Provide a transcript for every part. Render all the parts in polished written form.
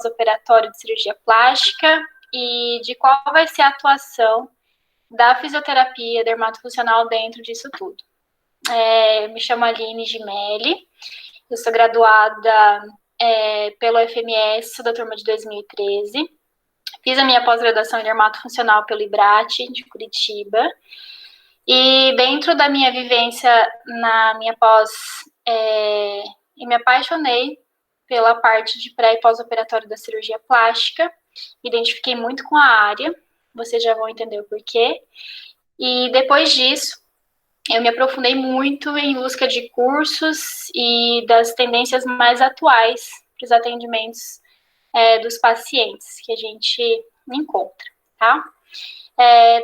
pós-operatório de cirurgia plástica e de qual vai ser a atuação da fisioterapia dermatofuncional dentro disso tudo. Me chamo Aline Gimelli, eu sou graduada pelo FMS, sou da turma de 2013, fiz a minha pós-graduação em dermatofuncional pelo IBRAT, de Curitiba, e dentro da minha vivência na minha pós, eu me apaixonei pela parte de pré- e pós-operatório da cirurgia plástica, me identifiquei muito com a área, vocês já vão entender o porquê, e depois disso, eu me aprofundei muito em busca de cursos e das tendências mais atuais para os atendimentos dos pacientes que a gente encontra, tá?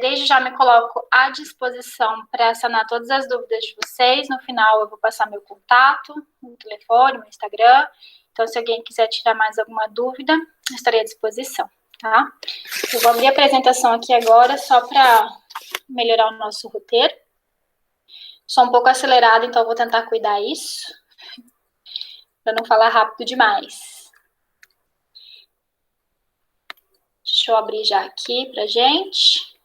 Desde já me coloco à disposição para sanar todas as dúvidas de vocês. No final eu vou passar meu contato, meu telefone, meu Instagram. Então, se alguém quiser tirar mais alguma dúvida, eu estarei à disposição, tá? Eu vou abrir a apresentação aqui agora só para melhorar o nosso roteiro. Sou um pouco acelerada, então eu vou tentar cuidar isso, para não falar rápido demais. Deixa eu abrir já aqui pra gente.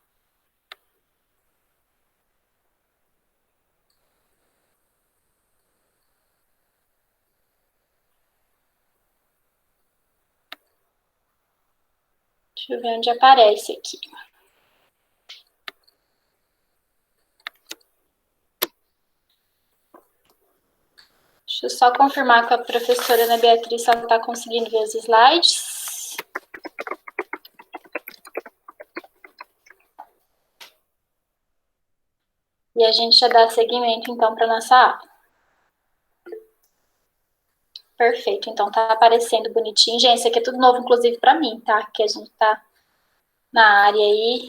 Deixa eu ver onde aparece aqui. Deixa eu só confirmar com a professora Ana Beatriz se ela está conseguindo ver os slides. E a gente já dá seguimento, então, para nossa aula. Perfeito, então tá aparecendo bonitinho. Gente, isso aqui é tudo novo, inclusive, para mim, tá? Que a gente tá na área aí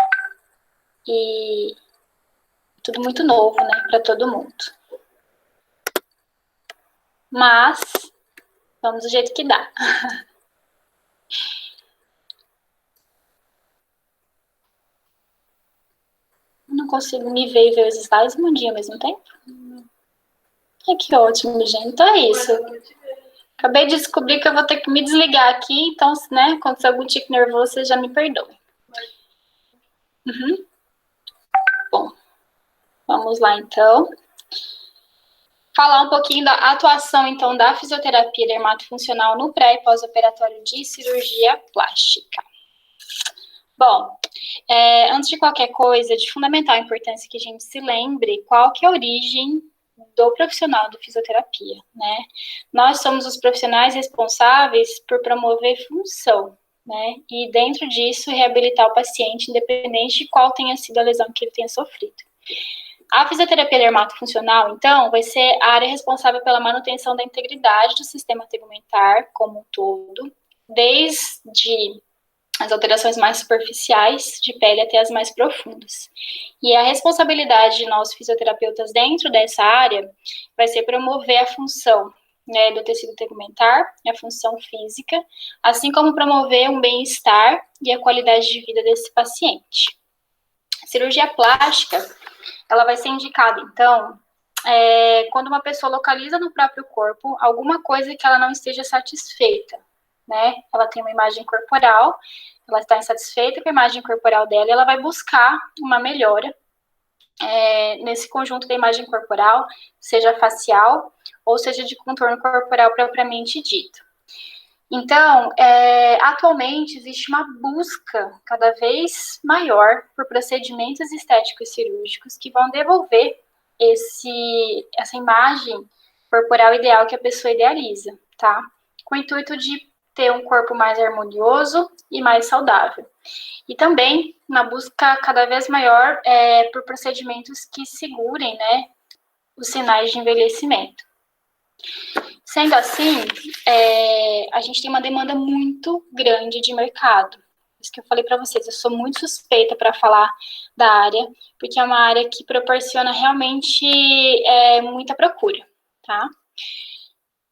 e tudo muito novo, né, para todo mundo. Mas, vamos do jeito que dá. Não consigo me ver e ver os slides um dia ao mesmo tempo. Ai, que ótimo, gente. Então é isso. Acabei de descobrir que eu vou ter que me desligar aqui, então, né, quando acontecer algum tique nervoso, vocês já me perdoem. Bom, vamos lá, então. Falar um pouquinho da atuação, então, da fisioterapia dermatofuncional no pré- e pós-operatório de cirurgia plástica. Bom, antes de qualquer coisa, é de fundamental importância que a gente se lembre qual que é a origem do profissional de fisioterapia, né? Nós somos os profissionais responsáveis por promover função, né? E dentro disso, reabilitar o paciente, independente de qual tenha sido a lesão que ele tenha sofrido. A fisioterapia dermatofuncional, então, vai ser a área responsável pela manutenção da integridade do sistema tegumentar como um todo, desde as alterações mais superficiais de pele até as mais profundas. E a responsabilidade de nós fisioterapeutas dentro dessa área vai ser promover a função, né, do tecido tegumentar, a função física, assim como promover um bem-estar e a qualidade de vida desse paciente. A cirurgia plástica, ela vai ser indicada, então, quando uma pessoa localiza no próprio corpo alguma coisa que ela não esteja satisfeita, né? Ela tem uma imagem corporal, ela está insatisfeita com a imagem corporal dela, e ela vai buscar uma melhora nesse conjunto da imagem corporal, seja facial ou seja de contorno corporal propriamente dito. Então, atualmente existe uma busca cada vez maior por procedimentos estéticos cirúrgicos que vão devolver essa imagem corporal ideal que a pessoa idealiza, tá? Com o intuito de ter um corpo mais harmonioso e mais saudável. E também uma busca cada vez maior por procedimentos que segurem, né, os sinais de envelhecimento. Sendo assim, a gente tem uma demanda muito grande de mercado. Isso que eu falei para vocês, eu sou muito suspeita para falar da área, porque é uma área que proporciona realmente muita procura, tá?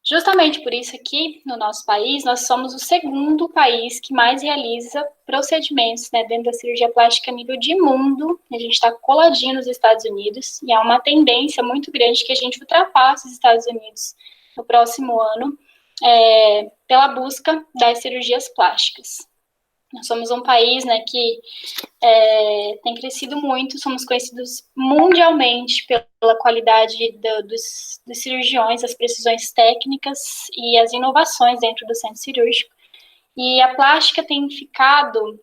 Justamente por isso aqui, no nosso país, nós somos o segundo país que mais realiza procedimentos, né, dentro da cirurgia plástica a nível de mundo. A gente está coladinho nos Estados Unidos e há uma tendência muito grande que a gente ultrapasse os Estados Unidos no próximo ano pela busca das cirurgias plásticas. Nós somos um país, né, que tem crescido muito, somos conhecidos mundialmente pela qualidade dos cirurgiões, as precisões técnicas e as inovações dentro do centro cirúrgico. E a plástica tem ficado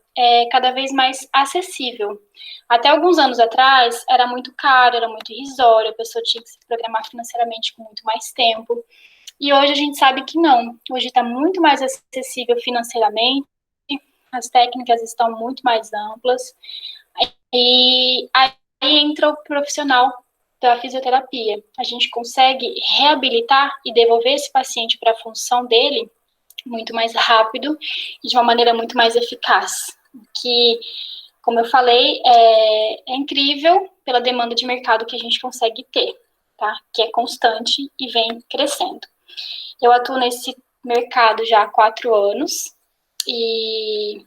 cada vez mais acessível. Até alguns anos atrás, era muito caro, era muito irrisório, a pessoa tinha que se programar financeiramente com muito mais tempo. E hoje a gente sabe que não. Hoje está muito mais acessível financeiramente, as técnicas estão muito mais amplas. E aí entra o profissional da fisioterapia. A gente consegue reabilitar e devolver esse paciente para a função dele muito mais rápido e de uma maneira muito mais eficaz. Que, como eu falei, é incrível pela demanda de mercado que a gente consegue ter, tá? Que é constante e vem crescendo. Eu atuo nesse mercado já há 4 anos e,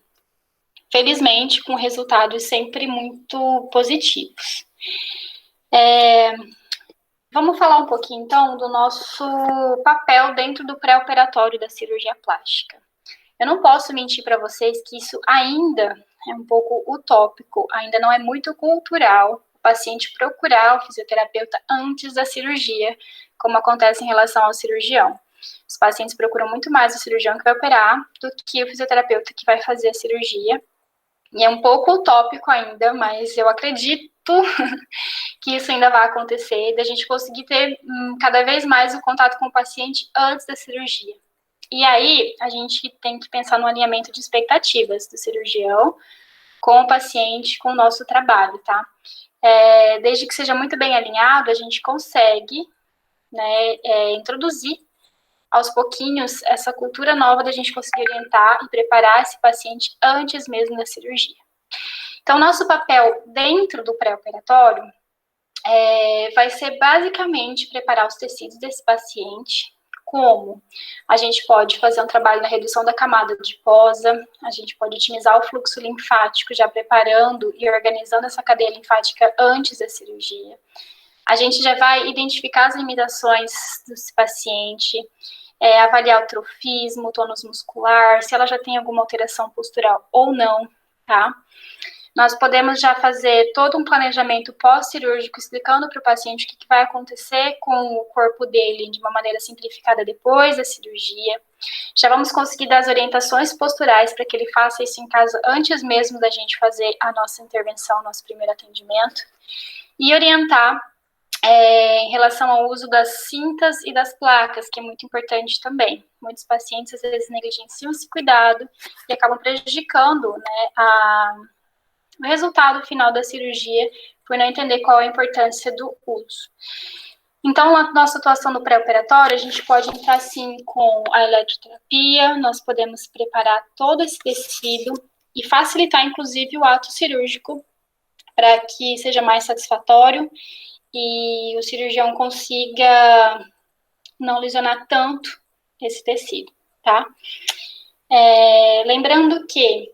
felizmente, com resultados sempre muito positivos. Vamos falar um pouquinho, então, do nosso papel dentro do pré-operatório da cirurgia plástica. Eu não posso mentir para vocês que isso ainda é um pouco utópico, ainda não é muito cultural o paciente procurar o fisioterapeuta antes da cirurgia, como acontece em relação ao cirurgião. Os pacientes procuram muito mais o cirurgião que vai operar do que o fisioterapeuta que vai fazer a cirurgia. E é um pouco utópico ainda, mas eu acredito que isso ainda vai acontecer, da gente conseguir ter cada vez mais o contato com o paciente antes da cirurgia. E aí, a gente tem que pensar no alinhamento de expectativas do cirurgião com o paciente, com o nosso trabalho, tá? Desde que seja muito bem alinhado, a gente consegue, né, introduzir aos pouquinhos essa cultura nova da gente conseguir orientar e preparar esse paciente antes mesmo da cirurgia. Então, nosso papel dentro do pré-operatório vai ser basicamente preparar os tecidos desse paciente. Como? A gente pode fazer um trabalho na redução da camada adiposa, a gente pode otimizar o fluxo linfático, já preparando e organizando essa cadeia linfática antes da cirurgia. A gente já vai identificar as limitações desse paciente, avaliar o trofismo, o tônus muscular, se ela já tem alguma alteração postural ou não, tá? Nós podemos já fazer todo um planejamento pós-cirúrgico explicando para o paciente o que vai acontecer com o corpo dele de uma maneira simplificada depois da cirurgia. Já vamos conseguir dar as orientações posturais para que ele faça isso em casa antes mesmo da gente fazer a nossa intervenção, nosso primeiro atendimento. E orientar em relação ao uso das cintas e das placas, que é muito importante também. Muitos pacientes às vezes negligenciam esse cuidado e acabam prejudicando, né, o resultado final da cirurgia por não entender qual a importância do uso. Então, na nossa atuação no pré-operatório, a gente pode entrar, sim, com a eletroterapia, nós podemos preparar todo esse tecido e facilitar, inclusive, o ato cirúrgico para que seja mais satisfatório e o cirurgião consiga não lesionar tanto esse tecido, tá? Lembrando que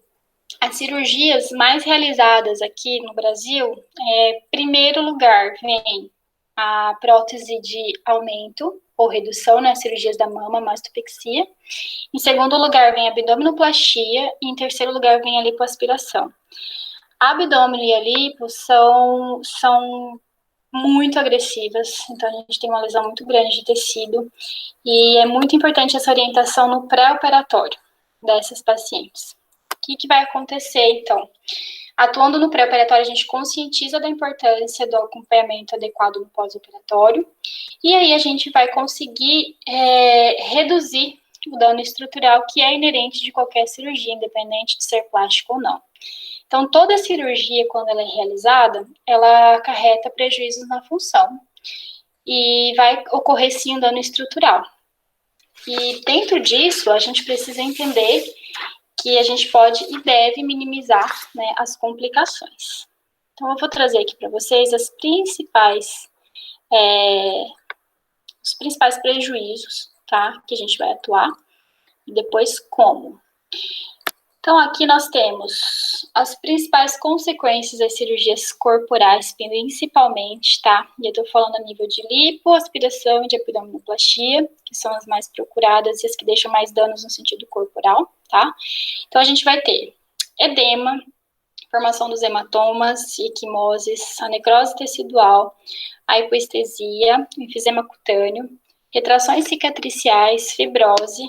as cirurgias mais realizadas aqui no Brasil, em primeiro lugar, vem a prótese de aumento ou redução, né, cirurgias da mama, mastopexia. Em segundo lugar, vem a abdominoplastia. E em terceiro lugar, vem a lipoaspiração. A abdômen e a lipo são muito agressivas, então a gente tem uma lesão muito grande de tecido. E é muito importante essa orientação no pré-operatório dessas pacientes. O que vai acontecer, então? Atuando no pré-operatório, a gente conscientiza da importância do acompanhamento adequado no pós-operatório, e aí a gente vai conseguir reduzir o dano estrutural que é inerente de qualquer cirurgia, independente de ser plástico ou não. Então, toda cirurgia, quando ela é realizada, ela acarreta prejuízos na função, e vai ocorrer, sim, um dano estrutural. E dentro disso, a gente precisa entender que a gente pode e deve minimizar, né, as complicações. Então, eu vou trazer aqui para vocês os principais prejuízos, tá, que a gente vai atuar, e depois como. Então, aqui nós temos as principais consequências das cirurgias corporais, principalmente, tá? E eu tô falando a nível de lipoaspiração e de abdominoplastia, que são as mais procuradas e as que deixam mais danos no sentido corporal, tá? Então, a gente vai ter edema, formação dos hematomas, equimoses, a necrose tecidual, a hipoestesia, enfisema cutâneo, retrações cicatriciais, fibroses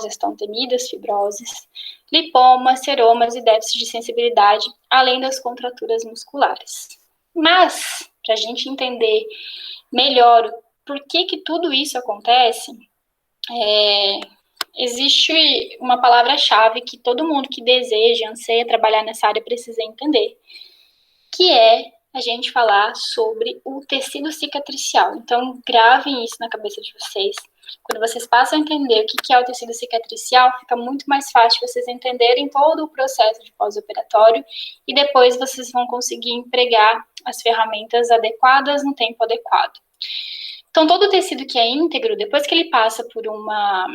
estão temidas, fibroses, lipomas, seromas e déficit de sensibilidade, além das contraturas musculares. Mas, para a gente entender melhor por que tudo isso acontece, existe uma palavra-chave que todo mundo que deseja, anseia trabalhar nessa área precisa entender, que é a gente falar sobre o tecido cicatricial. Então, gravem isso na cabeça de vocês. Quando vocês passam a entender o que é o tecido cicatricial, fica muito mais fácil vocês entenderem todo o processo de pós-operatório e depois vocês vão conseguir empregar as ferramentas adequadas no tempo adequado. Então, todo tecido que é íntegro, depois que ele passa por uma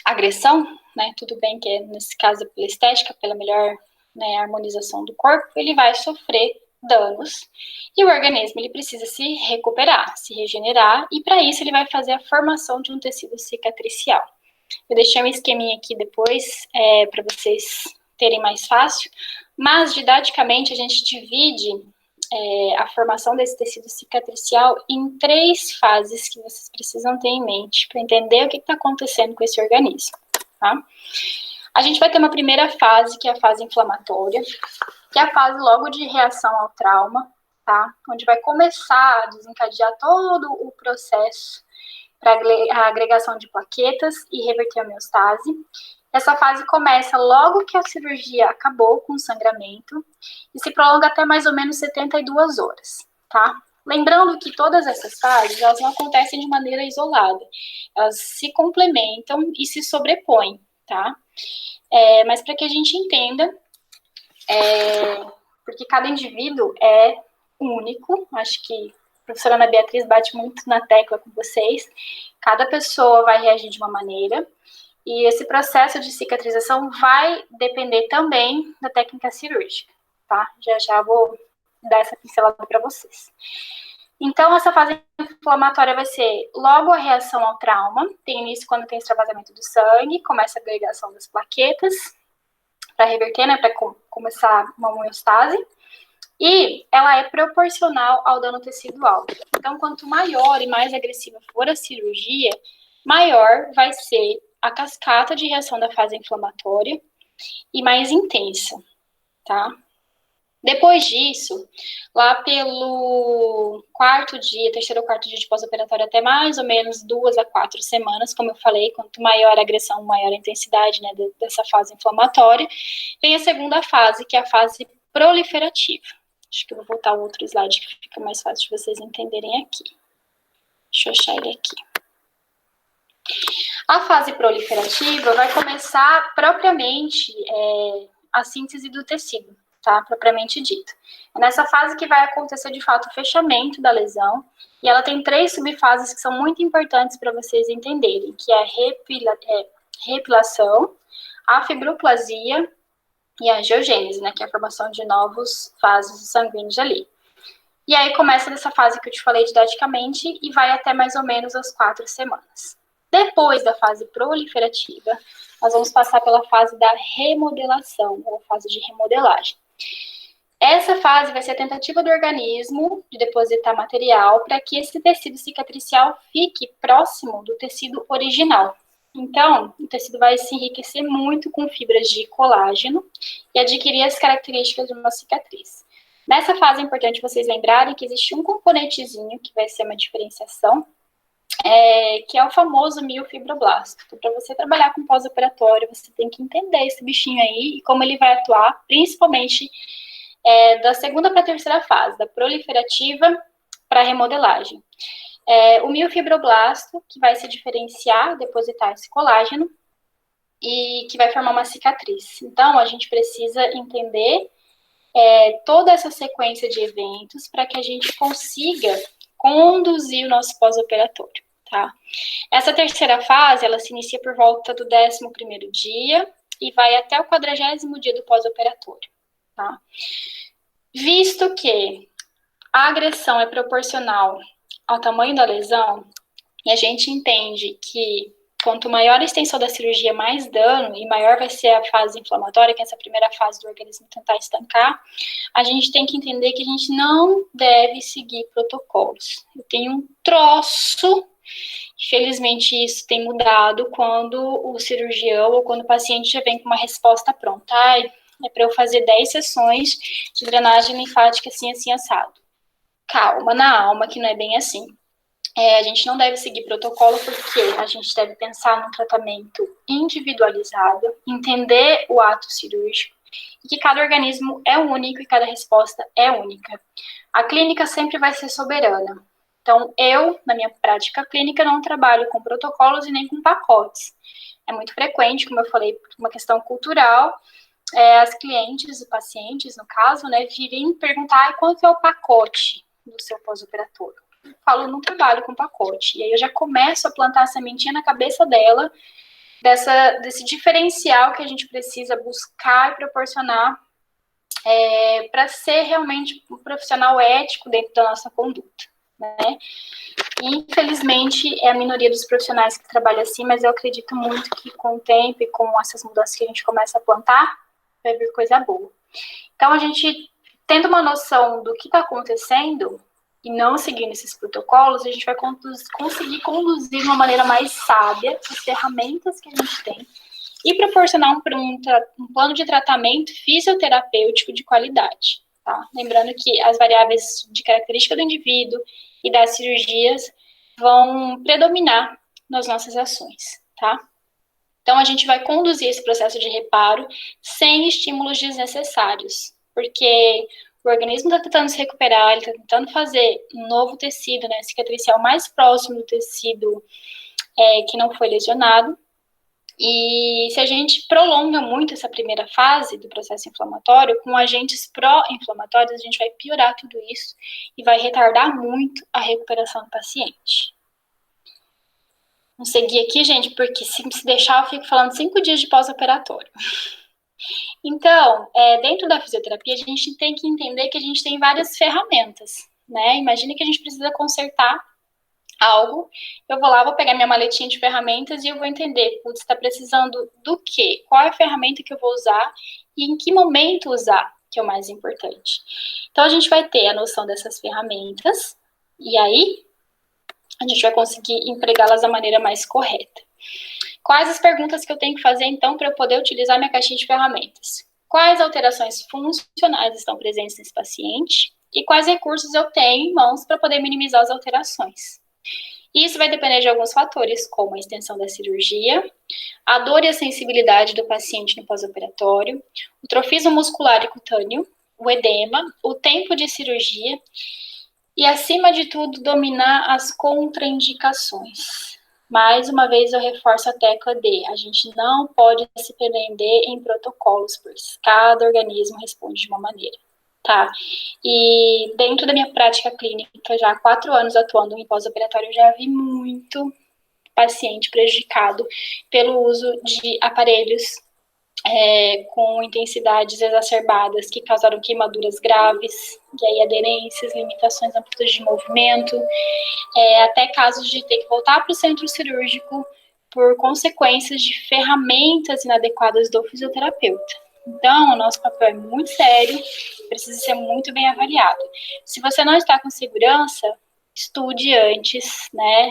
agressão, né, tudo bem que nesse caso pela estética, pela melhor, né, harmonização do corpo, ele vai sofrer danos e o organismo ele precisa se recuperar, se regenerar e para isso ele vai fazer a formação de um tecido cicatricial. Eu deixei um esqueminha aqui depois para vocês terem mais fácil, mas didaticamente a gente divide a formação desse tecido cicatricial em 3 fases que vocês precisam ter em mente para entender o que está acontecendo com esse organismo, tá? A gente vai ter uma primeira fase, que é a fase inflamatória, que é a fase logo de reação ao trauma, tá? Onde vai começar a desencadear todo o processo para a agregação de plaquetas e reverter a homeostase. Essa fase começa logo que a cirurgia acabou com o sangramento e se prolonga até mais ou menos 72 horas, tá? Lembrando que todas essas fases, elas não acontecem de maneira isolada. Elas se complementam e se sobrepõem, tá? Mas para que a gente entenda, porque cada indivíduo é único, acho que a professora Ana Beatriz bate muito na tecla com vocês, cada pessoa vai reagir de uma maneira, e esse processo de cicatrização vai depender também da técnica cirúrgica, tá? Já vou dar essa pincelada para vocês. Então, essa fase inflamatória vai ser logo a reação ao trauma, tem início quando tem extravasamento do sangue, começa a agregação das plaquetas, para reverter, né, para começar uma homeostase, e ela é proporcional ao dano tecidual. Então, quanto maior e mais agressiva for a cirurgia, maior vai ser a cascata de reação da fase inflamatória e mais intensa, tá? Depois disso, lá pelo terceiro ou quarto dia de pós-operatório, até mais ou menos 2 a 4 semanas, como eu falei, quanto maior a agressão, maior a intensidade, né, dessa fase inflamatória, vem a segunda fase, que é a fase proliferativa. Acho que eu vou voltar ao outro slide que fica mais fácil de vocês entenderem aqui. Deixa eu achar ele aqui. A fase proliferativa vai começar propriamente a síntese do tecido, tá? Propriamente dito. É nessa fase que vai acontecer, de fato, o fechamento da lesão, e ela tem 3 subfases que são muito importantes para vocês entenderem, que é a repilação, a fibroplasia e a angiogênese, né, que é a formação de novos vasos sanguíneos ali. E aí começa dessa fase que eu te falei didaticamente e vai até mais ou menos as 4 semanas. Depois da fase proliferativa, nós vamos passar pela fase da remodelação, ou fase de remodelagem. Essa fase vai ser a tentativa do organismo de depositar material para que esse tecido cicatricial fique próximo do tecido original. Então, o tecido vai se enriquecer muito com fibras de colágeno e adquirir as características de uma cicatriz. Nessa fase é importante vocês lembrarem que existe um componentezinho que vai ser uma diferenciação, que é o famoso miofibroblasto. Então, para você trabalhar com pós-operatório, você tem que entender esse bichinho aí e como ele vai atuar, principalmente da segunda para a terceira fase, da proliferativa para a remodelagem. O miofibroblasto, que vai se diferenciar, depositar esse colágeno, e que vai formar uma cicatriz. Então, a gente precisa entender toda essa sequência de eventos para que a gente consiga conduzir o nosso pós-operatório, tá? Essa terceira fase, ela se inicia por volta do 11º dia e vai até o 40º dia do pós-operatório, tá? Visto que a agressão é proporcional ao tamanho da lesão, e a gente entende que quanto maior a extensão da cirurgia, mais dano, e maior vai ser a fase inflamatória, que é essa primeira fase do organismo tentar estancar, a gente tem que entender que a gente não deve seguir protocolos. Eu tenho um troço, infelizmente isso tem mudado quando o cirurgião ou quando o paciente já vem com uma resposta pronta. Ai, é para eu fazer 10 sessões de drenagem linfática assim, assim, assado. Calma na alma, que não é bem assim. A gente não deve seguir protocolo porque a gente deve pensar num tratamento individualizado, entender o ato cirúrgico e que cada organismo é único e cada resposta é única. A clínica sempre vai ser soberana. Então, eu, na minha prática clínica, não trabalho com protocolos e nem com pacotes. É muito frequente, como eu falei, por uma questão cultural, as clientes e pacientes, no caso, né, virem perguntar quanto é o pacote do seu pós-operatório. Eu falo, não trabalho com pacote. E aí eu já começo a plantar a sementinha na cabeça dela, desse diferencial que a gente precisa buscar e proporcionar para ser realmente um profissional ético dentro da nossa conduta, né? Infelizmente, é a minoria dos profissionais que trabalha assim, mas eu acredito muito que com o tempo e com essas mudanças que a gente começa a plantar, vai vir coisa boa. Então, a gente, tendo uma noção do que está acontecendo e não seguindo esses protocolos, a gente vai conseguir conduzir de uma maneira mais sábia as ferramentas que a gente tem e proporcionar um plano de tratamento fisioterapêutico de qualidade, tá? Lembrando que as variáveis de característica do indivíduo e das cirurgias vão predominar nas nossas ações, tá? Então, a gente vai conduzir esse processo de reparo sem estímulos desnecessários, porque o organismo está tentando se recuperar, ele está tentando fazer um novo tecido, né, cicatricial mais próximo do tecido que não foi lesionado. E se a gente prolonga muito essa primeira fase do processo inflamatório, com agentes pró-inflamatórios, a gente vai piorar tudo isso e vai retardar muito a recuperação do paciente. Vamos seguir aqui, gente, porque se deixar eu fico falando 5 dias de pós-operatório. Então, dentro da fisioterapia, a gente tem que entender que a gente tem várias ferramentas, né? Imagina que a gente precisa consertar algo, eu vou lá, vou pegar minha maletinha de ferramentas e eu vou entender, putz, está precisando do quê? Qual é a ferramenta que eu vou usar e em que momento usar, que é o mais importante. Então, a gente vai ter a noção dessas ferramentas e aí a gente vai conseguir empregá-las da maneira mais correta. Quais as perguntas que eu tenho que fazer, então, para eu poder utilizar minha caixinha de ferramentas? Quais alterações funcionais estão presentes nesse paciente? E quais recursos eu tenho em mãos para poder minimizar as alterações? Isso vai depender de alguns fatores, como a extensão da cirurgia, a dor e a sensibilidade do paciente no pós-operatório, o trofismo muscular e cutâneo, o edema, o tempo de cirurgia e, acima de tudo, dominar as contraindicações. Mais uma vez, eu reforço a tecla de a gente não pode se prender em protocolos, pois cada organismo responde de uma maneira, tá? E dentro da minha prática clínica, já há 4 anos atuando em pós-operatório, eu já vi muito paciente prejudicado pelo uso de aparelhos com intensidades exacerbadas que causaram queimaduras graves, e aí aderências, limitações na amplitude de movimento, até casos de ter que voltar para o centro cirúrgico por consequências de ferramentas inadequadas do fisioterapeuta. Então, o nosso papel é muito sério, precisa ser muito bem avaliado. Se você não está com segurança, estude antes, né?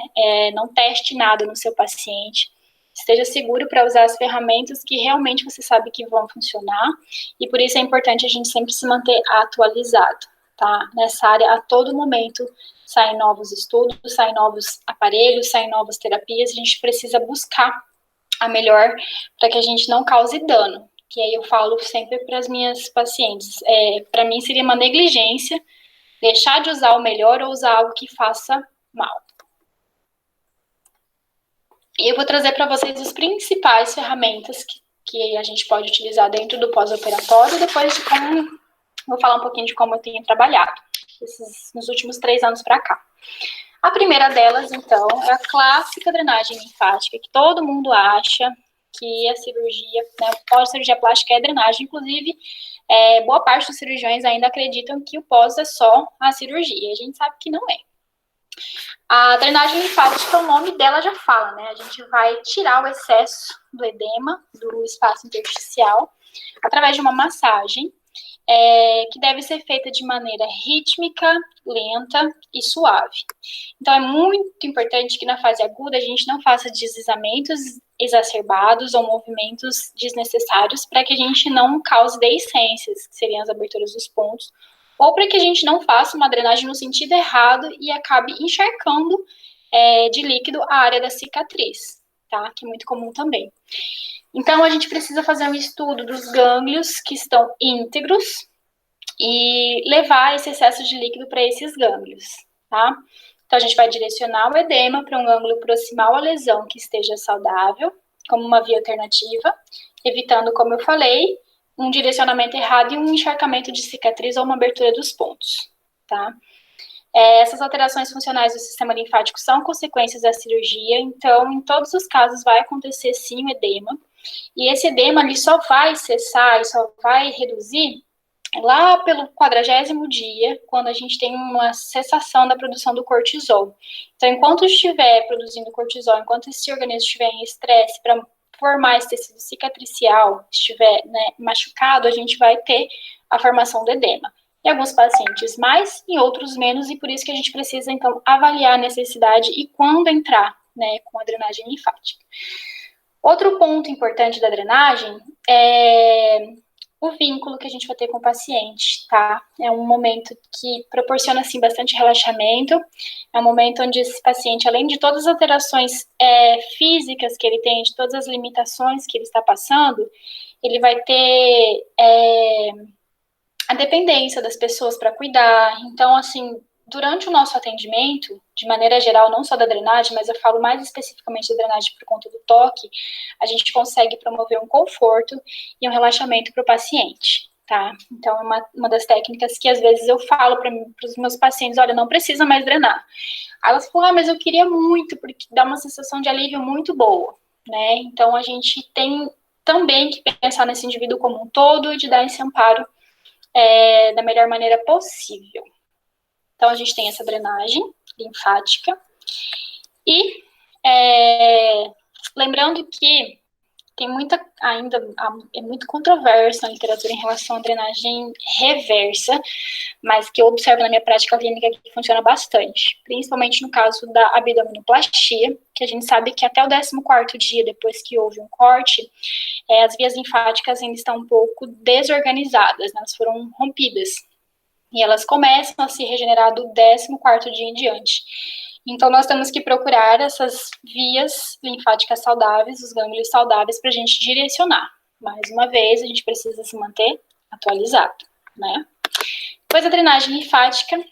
Não teste nada no seu paciente. Esteja seguro para usar as ferramentas que realmente você sabe que vão funcionar. E por isso é importante a gente sempre se manter atualizado, tá? Nessa área, a todo momento, saem novos estudos, saem novos aparelhos, saem novas terapias. A gente precisa buscar a melhor para que a gente não cause dano. Que aí eu falo sempre para as minhas pacientes. Para mim seria uma negligência deixar de usar o melhor ou usar algo que faça mal. E eu vou trazer para vocês as principais ferramentas que a gente pode utilizar dentro do pós-operatório, depois de como, vou falar um pouquinho de como eu tenho trabalhado nos últimos 3 anos para cá. A primeira delas, então, é a clássica drenagem linfática, que todo mundo acha que a cirurgia, né, pós-cirurgia plástica é drenagem, inclusive, boa parte dos cirurgiões ainda acreditam que o pós é só a cirurgia, a gente sabe que não é. A drenagem linfática, o nome dela já fala, né? A gente vai tirar o excesso do edema, do espaço intersticial, através de uma massagem, que deve ser feita de maneira rítmica, lenta e suave. Então, é muito importante que na fase aguda a gente não faça deslizamentos exacerbados ou movimentos desnecessários para que a gente não cause deiscências, que seriam as aberturas dos pontos, ou para que a gente não faça uma drenagem no sentido errado e acabe encharcando de líquido a área da cicatriz, tá? Que é muito comum também. Então, a gente precisa fazer um estudo dos gânglios que estão íntegros e levar esse excesso de líquido para esses gânglios, tá? Então, a gente vai direcionar o edema para um gânglio proximal à lesão que esteja saudável, como uma via alternativa, evitando, como eu falei, um direcionamento errado e um encharcamento de cicatriz ou uma abertura dos pontos, tá? Essas alterações funcionais do sistema linfático são consequências da cirurgia, então, em todos os casos, vai acontecer sim o edema, e esse edema ele só vai cessar e só vai reduzir lá pelo 40º dia, quando a gente tem uma cessação da produção do cortisol. Então, enquanto estiver produzindo cortisol, enquanto esse organismo estiver em estresse para formar esse tecido cicatricial, estiver, né, machucado, a gente vai ter a formação do edema. Em alguns pacientes mais, em outros menos, e por isso que a gente precisa, então, avaliar a necessidade e quando entrar, né, com a drenagem linfática. Outro ponto importante da drenagem é o vínculo que a gente vai ter com o paciente, tá? É um momento que proporciona, assim, bastante relaxamento, é um momento onde esse paciente, além de todas as alterações físicas que ele tem, de todas as limitações que ele está passando, ele vai ter a dependência das pessoas para cuidar. Então, assim, durante o nosso atendimento, de maneira geral, não só da drenagem, mas eu falo mais especificamente da drenagem por conta do toque, a gente consegue promover um conforto e um relaxamento para o paciente, tá? Então, é uma das técnicas que às vezes eu falo para os meus pacientes, olha, não precisa mais drenar. Aí elas falam, mas eu queria muito, porque dá uma sensação de alívio muito boa, né? Então, a gente tem também que pensar nesse indivíduo como um todo e de dar esse amparo da melhor maneira possível. Então, a gente tem essa drenagem linfática. E, lembrando que tem ainda é muito controverso na literatura em relação à drenagem reversa, mas que eu observo na minha prática clínica que funciona bastante, principalmente no caso da abdominoplastia, que a gente sabe que até o 14º dia, depois que houve um corte, as vias linfáticas ainda estão um pouco desorganizadas, né? Elas foram rompidas. E elas começam a se regenerar do 14º dia em diante. Então, nós temos que procurar essas vias linfáticas saudáveis, os gânglios saudáveis, para a gente direcionar. Mais uma vez, a gente precisa se manter atualizado, né? Depois da drenagem linfática,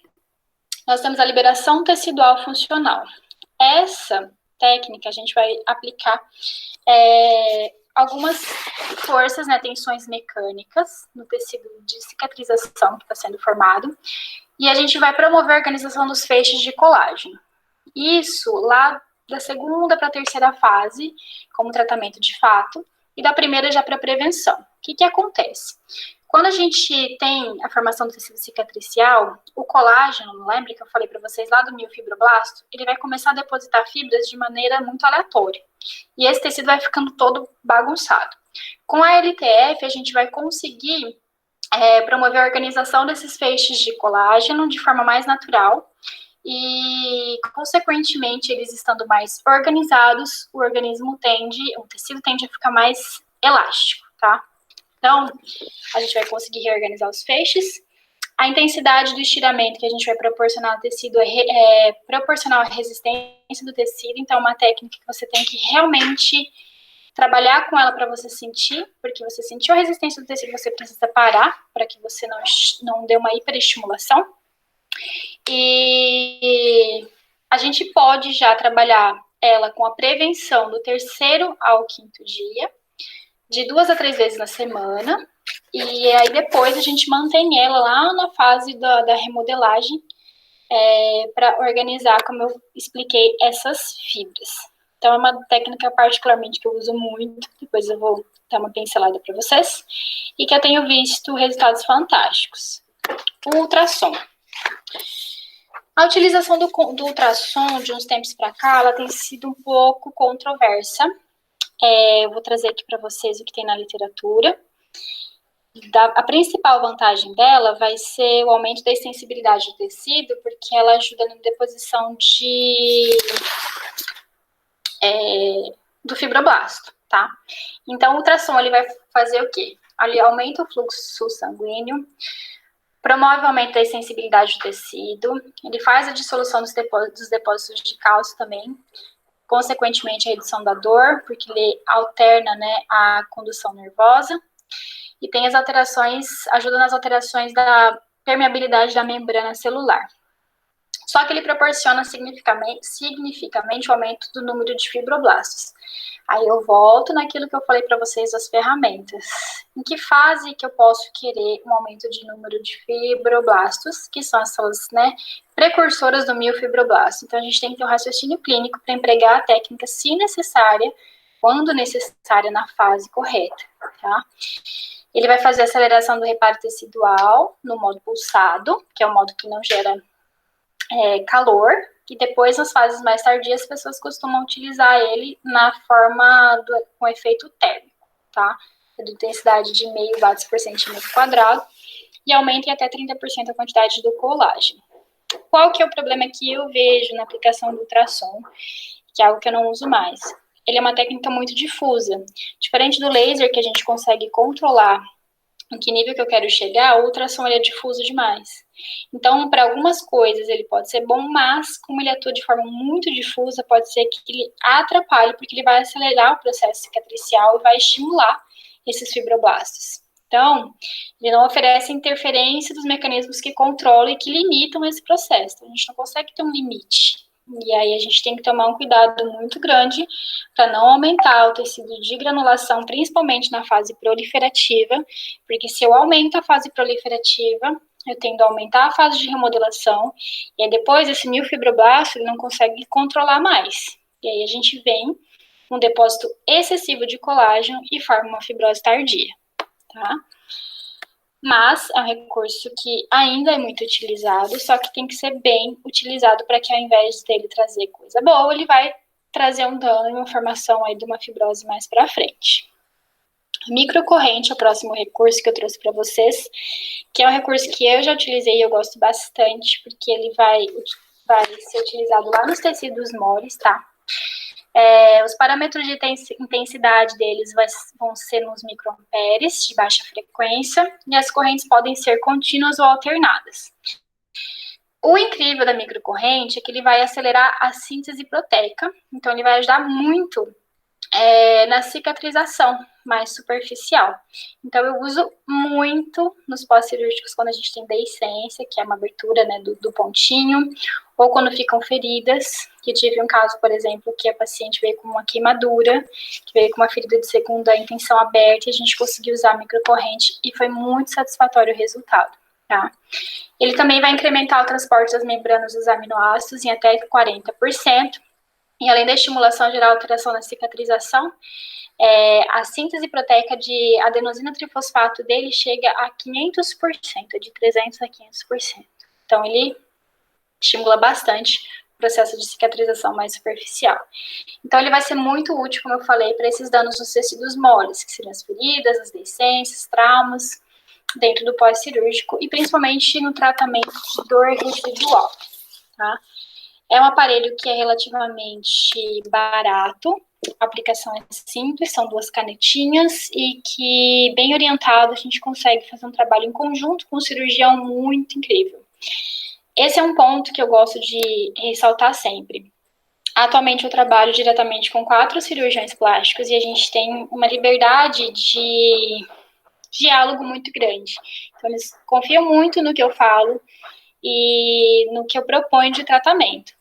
nós temos a liberação tecidual funcional. Essa técnica a gente vai aplicar algumas forças, né, tensões mecânicas no tecido de cicatrização que está sendo formado, e a gente vai promover a organização dos feixes de colágeno. Isso lá da 2ª para a 3ª fase, como tratamento de fato, e da 1ª já para prevenção. O que acontece? Quando a gente tem a formação do tecido cicatricial, o colágeno, lembra que eu falei para vocês lá do miofibroblasto, ele vai começar a depositar fibras de maneira muito aleatória. E esse tecido vai ficando todo bagunçado. Com a LTF, a gente vai conseguir promover a organização desses feixes de colágeno de forma mais natural e, consequentemente, eles estando mais organizados, o tecido tende a ficar mais elástico, tá? Então, a gente vai conseguir reorganizar os feixes. A intensidade do estiramento que a gente vai proporcionar ao tecido é proporcional à resistência do tecido. Então, é uma técnica que você tem que realmente trabalhar com ela para você sentir, porque você sentiu a resistência do tecido, você precisa parar para que você não dê uma hiperestimulação. E a gente pode já trabalhar ela com a prevenção do 3º ao 5º dia, de 2 a 3 vezes na semana, e aí depois a gente mantém ela lá na fase da remodelagem para organizar, como eu expliquei, essas fibras, Então, é uma técnica particularmente que eu uso muito, depois eu vou dar uma pincelada para vocês, e que eu tenho visto resultados fantásticos. O ultrassom. A utilização do ultrassom de uns tempos para cá, ela tem sido um pouco controversa. Eu vou trazer aqui para vocês o que tem na literatura. A principal vantagem dela vai ser o aumento da extensibilidade do tecido, porque ela ajuda na deposição do fibroblasto, tá? Então, o ultrassom, ele vai fazer o quê? Ele aumenta o fluxo sanguíneo, promove o aumento da extensibilidade do tecido, ele faz a dissolução dos depósitos de cálcio também, consequentemente a redução da dor, porque ele alterna, né, a condução nervosa, e tem as alterações, ajuda nas alterações da permeabilidade da membrana celular. Só que ele proporciona significativamente o aumento do número de fibroblastos. Aí eu volto naquilo que eu falei para vocês das ferramentas. Em que fase que eu posso querer um aumento de número de fibroblastos, que são essas, né, precursoras do miofibroblasto. Então a gente tem que ter um raciocínio clínico para empregar a técnica, se necessária, quando necessária, na fase correta, tá? Ele vai fazer a aceleração do reparo tecidual no modo pulsado, que é o modo que não gera calor, e depois, nas fases mais tardias, as pessoas costumam utilizar ele na forma com efeito térmico, tá? De intensidade de 0,5 watts por centímetro quadrado, e aumenta em até 30% a quantidade do colágeno. Qual que é o problema que eu vejo na aplicação do ultrassom, que é algo que eu não uso mais? Ele é uma técnica muito difusa. Diferente do laser, que a gente consegue controlar em que nível que eu quero chegar, o ultrassom ele é difuso demais. Então, para algumas coisas ele pode ser bom, mas como ele atua de forma muito difusa, pode ser que ele atrapalhe, porque ele vai acelerar o processo cicatricial e vai estimular esses fibroblastos. Então, ele não oferece interferência dos mecanismos que controlam e que limitam esse processo. Então, a gente não consegue ter um limite. E aí a gente tem que tomar um cuidado muito grande para não aumentar o tecido de granulação, principalmente na fase proliferativa, porque se eu aumento a fase proliferativa, eu tendo a aumentar a fase de remodelação, e aí depois esse miofibroblasto ele não consegue controlar mais. E aí a gente vem com um depósito excessivo de colágeno e forma uma fibrose tardia, tá? Mas é um recurso que ainda é muito utilizado, só que tem que ser bem utilizado para que ao invés dele trazer coisa boa, ele vai trazer um dano e uma formação aí de uma fibrose mais para frente. Microcorrente é o próximo recurso que eu trouxe para vocês, que é um recurso que eu já utilizei e eu gosto bastante, porque ele vai ser utilizado lá nos tecidos moles, tá? Os parâmetros de intensidade deles vão ser nos microamperes, de baixa frequência, e as correntes podem ser contínuas ou alternadas. O incrível da microcorrente é que ele vai acelerar a síntese proteica, então ele vai ajudar muito na cicatrização mais superficial. Então, eu uso muito nos pós-cirúrgicos quando a gente tem deiscência, que é uma abertura, né, do pontinho, ou quando ficam feridas, que eu tive um caso, por exemplo, que a paciente veio com uma queimadura, que veio com uma ferida de segunda intenção aberta, e a gente conseguiu usar a microcorrente, e foi muito satisfatório o resultado, tá? Ele também vai incrementar o transporte das membranas dos aminoácidos em até 40%, e além da estimulação gerar alteração na cicatrização, a síntese proteica de adenosina trifosfato dele chega a 500%, de 300% a 500%. Então, ele estimula bastante o processo de cicatrização mais superficial. Então, ele vai ser muito útil, como eu falei, para esses danos nos tecidos moles, que seriam as feridas, as deiscências, traumas, dentro do pós-cirúrgico, e principalmente no tratamento de dor residual, tá? É um aparelho que é relativamente barato, a aplicação é simples, são 2 canetinhas e que, bem orientado, a gente consegue fazer um trabalho em conjunto com um cirurgião muito incrível. Esse é um ponto que eu gosto de ressaltar sempre. Atualmente eu trabalho diretamente com 4 cirurgiões plásticos e a gente tem uma liberdade de diálogo muito grande. Então, eles confiam muito no que eu falo e no que eu proponho de tratamento.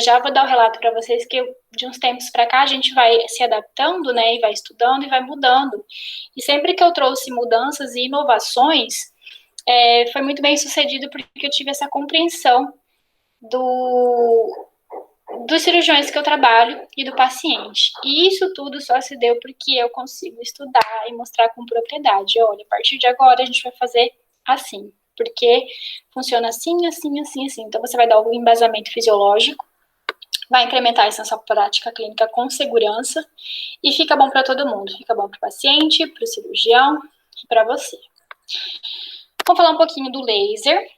Já vou dar o relato para vocês que de uns tempos para cá a gente vai se adaptando, né, e vai estudando e vai mudando. E sempre que eu trouxe mudanças e inovações, foi muito bem sucedido porque eu tive essa compreensão dos cirurgiões que eu trabalho e do paciente. E isso tudo só se deu porque eu consigo estudar e mostrar com propriedade. Olha, a partir de agora a gente vai fazer assim, porque funciona assim, assim, assim, assim. Então você vai dar o embasamento fisiológico, vai implementar isso na sua prática clínica com segurança e fica bom para todo mundo. Fica bom para o paciente, para o cirurgião e para você. Vamos falar um pouquinho do laser.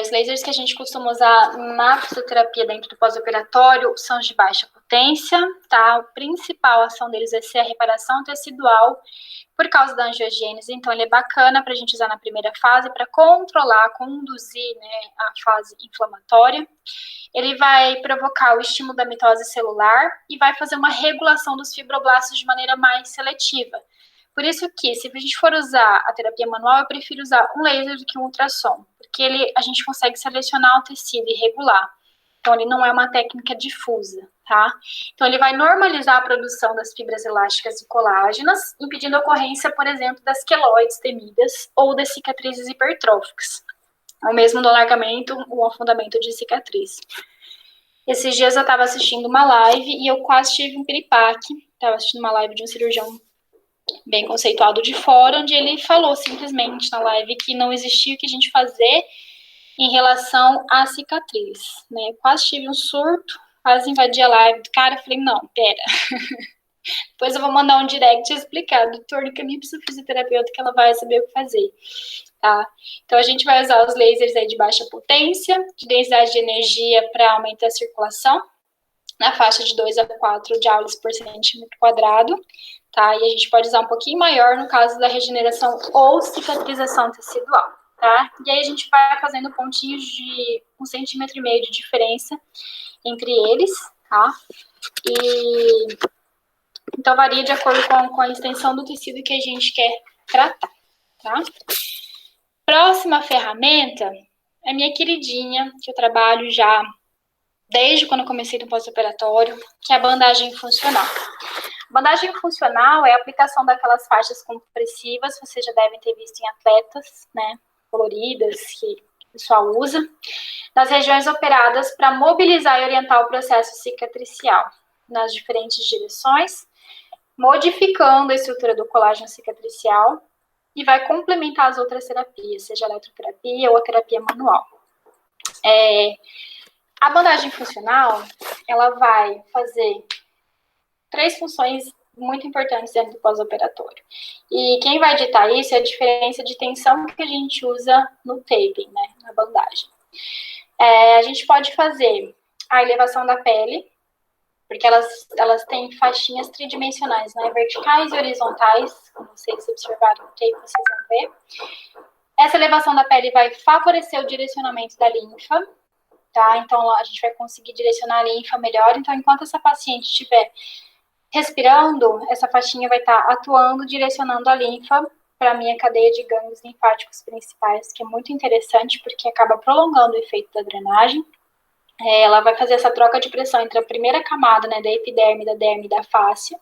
Os lasers que a gente costuma usar na fisioterapia dentro do pós-operatório são de baixa potência, tá? A principal ação deles é ser a reparação tecidual por causa da angiogênese, então ele é bacana para a gente usar na primeira fase para controlar, conduzir, né, a fase inflamatória. Ele vai provocar o estímulo da mitose celular e vai fazer uma regulação dos fibroblastos de maneira mais seletiva. Por isso que, se a gente for usar a terapia manual, eu prefiro usar um laser do que um ultrassom, porque a gente consegue selecionar o tecido e regular. Então, ele não é uma técnica difusa, tá? Então, ele vai normalizar a produção das fibras elásticas e colágenas, impedindo a ocorrência, por exemplo, das queloides temidas ou das cicatrizes hipertróficas, ou mesmo do alargamento ou afundamento de cicatriz. Esses dias eu estava assistindo uma live e eu quase tive um piripaque. Estava assistindo uma live de um cirurgião bem conceituado de fora, onde ele falou simplesmente na live que não existia o que a gente fazer em relação à cicatriz, né? Quase tive um surto, quase invadi a live do cara, falei, não, pera. Depois eu vou mandar um direct explicar, doutor, caminho para o fisioterapeuta que ela vai saber o que fazer, tá? Então a gente vai usar os lasers aí de baixa potência, de densidade de energia para aumentar a circulação, na faixa de 2 a 4 joules por centímetro quadrado, tá? E a gente pode usar um pouquinho maior no caso da regeneração ou cicatrização tecidual, tá? E aí a gente vai fazendo pontinhos de 1,5 centímetro de diferença entre eles, tá? E então varia de acordo com a extensão do tecido que a gente quer tratar, tá? Próxima ferramenta é minha queridinha, que eu trabalho já desde quando eu comecei no pós-operatório, que é a bandagem funcional. Bandagem funcional é a aplicação daquelas faixas compressivas, vocês já devem ter visto em atletas, né, coloridas, que o pessoal usa, nas regiões operadas para mobilizar e orientar o processo cicatricial nas diferentes direções, modificando a estrutura do colágeno cicatricial e vai complementar as outras terapias, seja eletroterapia ou a terapia manual. A bandagem funcional, ela vai fazer 3 funções muito importantes dentro do pós-operatório. E quem vai ditar isso é a diferença de tensão que a gente usa no taping, né, na bandagem. A gente pode fazer a elevação da pele, porque elas têm faixinhas tridimensionais, né, verticais e horizontais, como vocês observaram no tape, vocês vão ver. Essa elevação da pele vai favorecer o direcionamento da linfa, tá? Então, a gente vai conseguir direcionar a linfa melhor. Então, enquanto essa paciente estiver respirando, essa faixinha vai estar atuando, direcionando a linfa para a minha cadeia de gânglios linfáticos principais, que é muito interessante, porque acaba prolongando o efeito da drenagem. Ela vai fazer essa troca de pressão entre a primeira camada, né, da epiderme, da derme e da fáscia,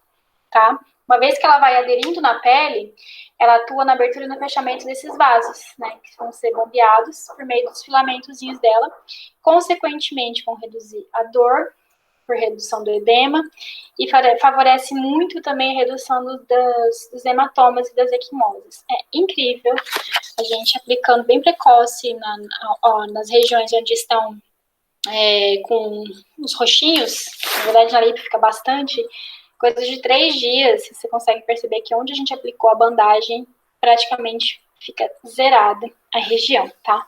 tá? Uma vez que ela vai aderindo na pele, ela atua na abertura e no fechamento desses vasos, né, que vão ser bombeados por meio dos filamentozinhos dela, consequentemente vão reduzir a dor, por redução do edema, e favorece muito também a redução dos hematomas e das equimoses. É incrível a gente aplicando bem precoce nas regiões onde estão com os roxinhos, na verdade na lipo fica bastante, coisa de 3 dias, você consegue perceber que onde a gente aplicou a bandagem, praticamente fica zerada a região, tá?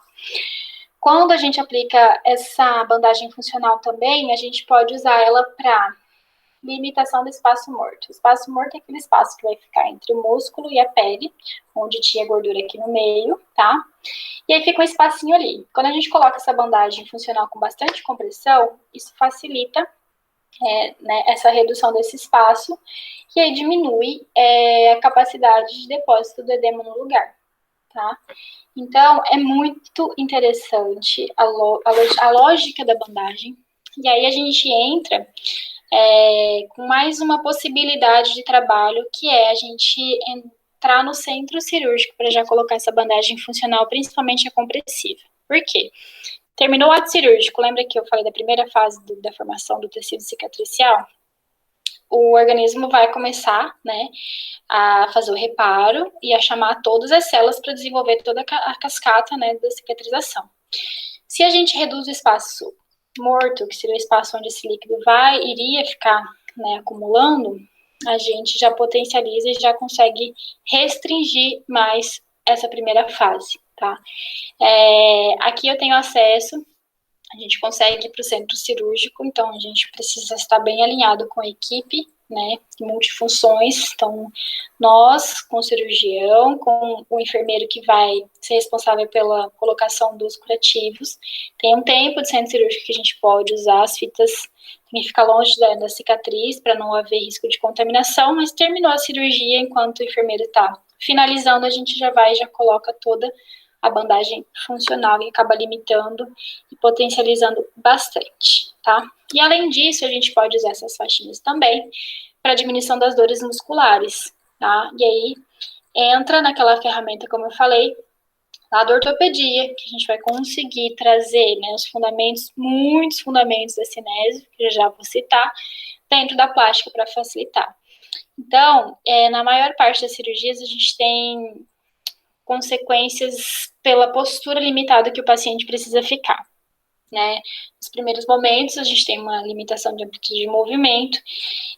Quando a gente aplica essa bandagem funcional também, a gente pode usar ela para limitação do espaço morto. O espaço morto é aquele espaço que vai ficar entre o músculo e a pele, onde tinha gordura aqui no meio, tá? E aí fica um espacinho ali. Quando a gente coloca essa bandagem funcional com bastante compressão, isso facilita né, essa redução desse espaço, e aí diminui a capacidade de depósito do edema no lugar, tá? Então, é muito interessante a lógica da bandagem, e aí a gente entra com mais uma possibilidade de trabalho, que é a gente entrar no centro cirúrgico para já colocar essa bandagem funcional, principalmente a compressiva. Por quê? Terminou o ato cirúrgico, lembra que eu falei da primeira fase da formação do tecido cicatricial? O organismo vai começar, né, a fazer o reparo e a chamar todas as células para desenvolver toda a cascata, né, da cicatrização. Se a gente reduz o espaço morto, que seria o espaço onde esse líquido iria ficar, né, acumulando, a gente já potencializa e já consegue restringir mais essa primeira fase, tá? Aqui eu tenho acesso, a gente consegue ir para o centro cirúrgico, então a gente precisa estar bem alinhado com a equipe, né, multifunções, então nós, com o cirurgião, com o enfermeiro que vai ser responsável pela colocação dos curativos, tem um tempo de centro cirúrgico que a gente pode usar, as fitas tem que ficar longe da cicatriz para não haver risco de contaminação, mas terminou a cirurgia, enquanto o enfermeiro está finalizando, a gente já coloca toda a bandagem funcional e acaba limitando e potencializando bastante, tá? E além disso, a gente pode usar essas faixinhas também para diminuição das dores musculares, tá? E aí entra naquela ferramenta, como eu falei, lá da ortopedia, que a gente vai conseguir trazer, né, os fundamentos, muitos fundamentos da cinésio, que eu já vou citar, dentro da plástica para facilitar. Então, na maior parte das cirurgias, a gente tem consequências pela postura limitada que o paciente precisa ficar, né? Nos primeiros momentos, a gente tem uma limitação de amplitude de movimento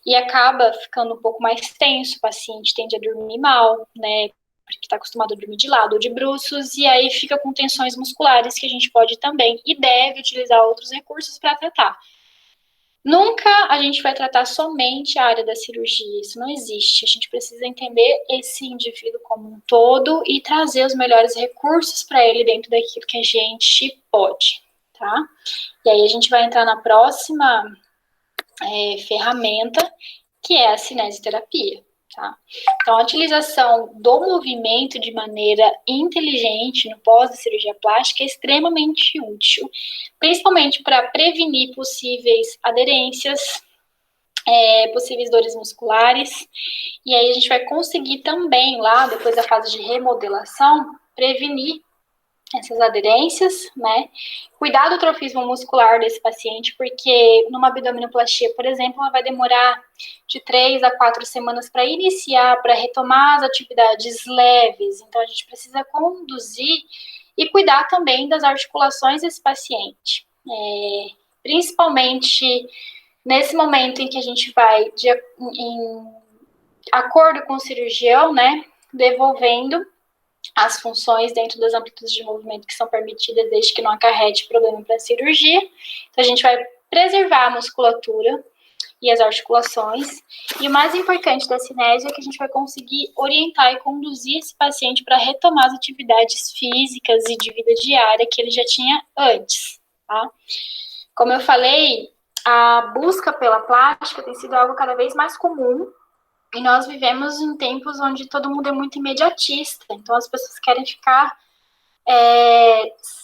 e acaba ficando um pouco mais tenso, o paciente tende a dormir mal, né? Porque está acostumado a dormir de lado ou de bruços, e aí fica com tensões musculares que a gente pode também e deve utilizar outros recursos para tratar. Nunca a gente vai tratar somente a área da cirurgia, isso não existe. A gente precisa entender esse indivíduo como um todo e trazer os melhores recursos para ele dentro daquilo que a gente pode, tá? E aí a gente vai entrar na próxima ferramenta, que é a cinesioterapia. Tá? Então, a utilização do movimento de maneira inteligente no pós-cirurgia plástica é extremamente útil, principalmente para prevenir possíveis aderências, possíveis dores musculares, e aí a gente vai conseguir também, lá, depois da fase de remodelação, prevenir essas aderências, né? Cuidar do trofismo muscular desse paciente, porque numa abdominoplastia, por exemplo, ela vai demorar de 3 a 4 semanas para iniciar, para retomar as atividades leves. Então, a gente precisa conduzir e cuidar também das articulações desse paciente. Principalmente nesse momento em que a gente vai, em acordo com o cirurgião, né, devolvendo as funções dentro das amplitudes de movimento que são permitidas, desde que não acarrete problema para a cirurgia. Então, a gente vai preservar a musculatura e as articulações. E o mais importante da cinésia é que a gente vai conseguir orientar e conduzir esse paciente para retomar as atividades físicas e de vida diária que ele já tinha antes, tá? Como eu falei, a busca pela plástica tem sido algo cada vez mais comum. E nós vivemos em tempos onde todo mundo é muito imediatista. Então, as pessoas querem ficar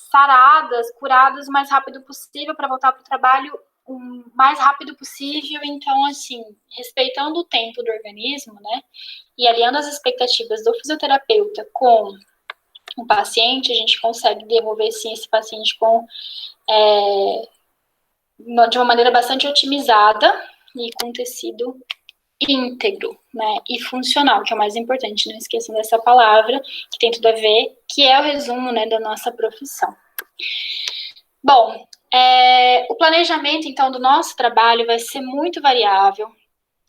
saradas, curadas o mais rápido possível para voltar para o trabalho o mais rápido possível. Então, assim, respeitando o tempo do organismo, né? E alinhando as expectativas do fisioterapeuta com o paciente, a gente consegue devolver, sim, esse paciente de uma maneira bastante otimizada e com tecido íntegro, né, e funcional, que é o mais importante, não esqueçam dessa palavra, que tem tudo a ver, que é o resumo, né, da nossa profissão. Bom, o planejamento, então, do nosso trabalho vai ser muito variável,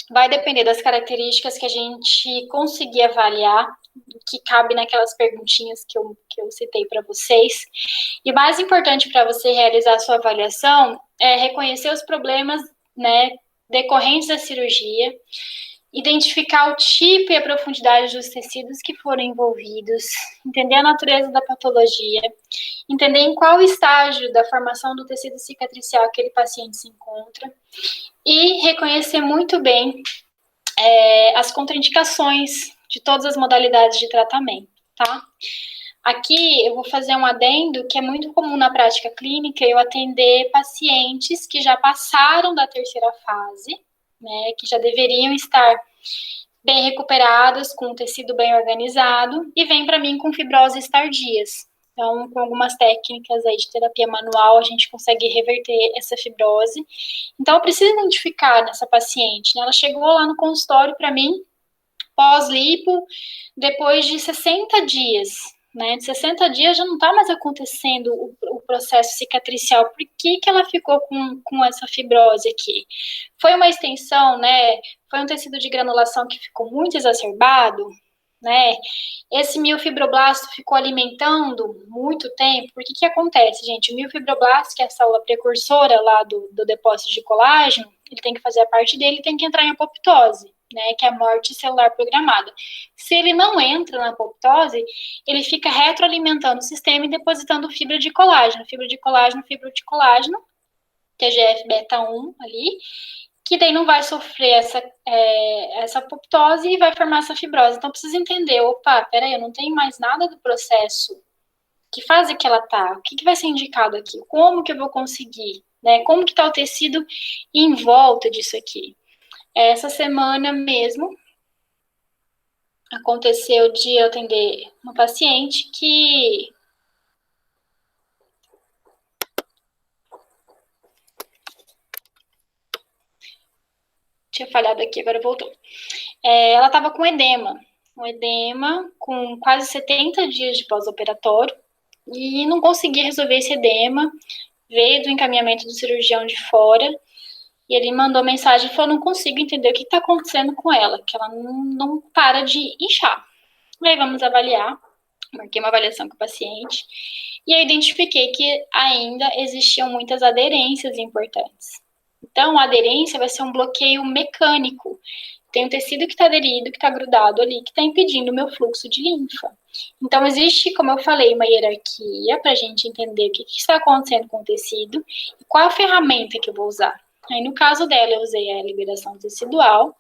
vai depender das características que a gente conseguir avaliar, que cabe naquelas perguntinhas que eu citei para vocês. E o mais importante para você realizar a sua avaliação é reconhecer os problemas, né, decorrentes da cirurgia, identificar o tipo e a profundidade dos tecidos que foram envolvidos, entender a natureza da patologia, entender em qual estágio da formação do tecido cicatricial aquele paciente se encontra e reconhecer muito bem as contraindicações de todas as modalidades de tratamento, tá? Aqui eu vou fazer um adendo que é muito comum na prática clínica, eu atender pacientes que já passaram da terceira fase, né, que já deveriam estar bem recuperadas, com o tecido bem organizado, e vêm para mim com fibroses tardias. Então, com algumas técnicas aí de terapia manual, a gente consegue reverter essa fibrose. Então, eu preciso identificar nessa paciente, né? Ela chegou lá no consultório para mim, pós-lipo, depois de 60 dias, né? De 60 dias já não está mais acontecendo o processo cicatricial. Por que ela ficou com essa fibrose aqui? Foi uma extensão, né? Foi um tecido de granulação que ficou muito exacerbado, né? Esse miofibroblasto ficou alimentando muito tempo. Por que acontece, gente? O miofibroblasto, que é a célula precursora lá do depósito de colágeno, ele tem que fazer a parte dele, tem que entrar em apoptose, né, que é a morte celular programada. Se ele não entra na apoptose, ele fica retroalimentando o sistema e depositando fibra de colágeno, fibra de colágeno, TGF beta 1 ali, que daí não vai sofrer essa apoptose e vai formar essa fibrose. Então, precisa entender, opa, peraí, eu não tenho mais nada do processo. Que fase que ela tá? O que vai ser indicado aqui? Como que eu vou conseguir? Né? Como que tá o tecido em volta disso aqui? Essa semana mesmo, aconteceu de eu atender uma paciente que tinha falhado aqui, agora voltou. Ela estava com um edema com quase 70 dias de pós-operatório e não conseguia resolver esse edema, veio do encaminhamento do cirurgião de fora e ele mandou mensagem e falou, não consigo entender o que está acontecendo com ela, que ela não para de inchar. Aí vamos avaliar, marquei uma avaliação com o paciente e eu identifiquei que ainda existiam muitas aderências importantes. Então, a aderência vai ser um bloqueio mecânico. Tem um tecido que está aderido, que está grudado ali, que está impedindo o meu fluxo de linfa. Então, existe, como eu falei, uma hierarquia para a gente entender o que está acontecendo com o tecido e qual a ferramenta que eu vou usar. Aí, no caso dela, eu usei a liberação tecidual.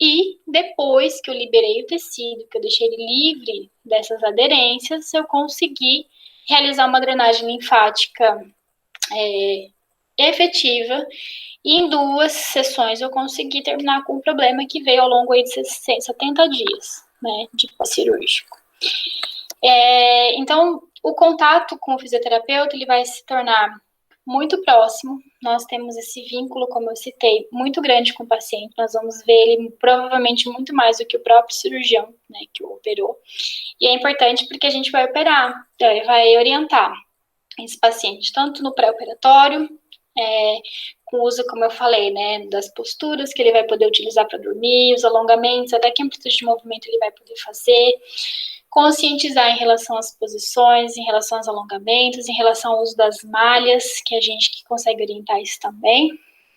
E depois que eu liberei o tecido, que eu deixei ele livre dessas aderências, eu consegui realizar uma drenagem linfática efetiva. E em 2 sessões eu consegui terminar com o problema que veio ao longo aí de 70 dias, né, de pós-cirúrgico. Então, o contato com o fisioterapeuta, ele vai se tornar muito próximo. Nós temos esse vínculo, como eu citei, muito grande com o paciente. Nós vamos ver ele provavelmente muito mais do que o próprio cirurgião, né, que o operou. E é importante porque a gente vai operar, vai orientar esse paciente, tanto no pré-operatório, com o uso, como eu falei, né, das posturas que ele vai poder utilizar para dormir, os alongamentos, até que amplitude de movimento ele vai poder fazer, conscientizar em relação às posições, em relação aos alongamentos, em relação ao uso das malhas, que a gente que consegue orientar isso também,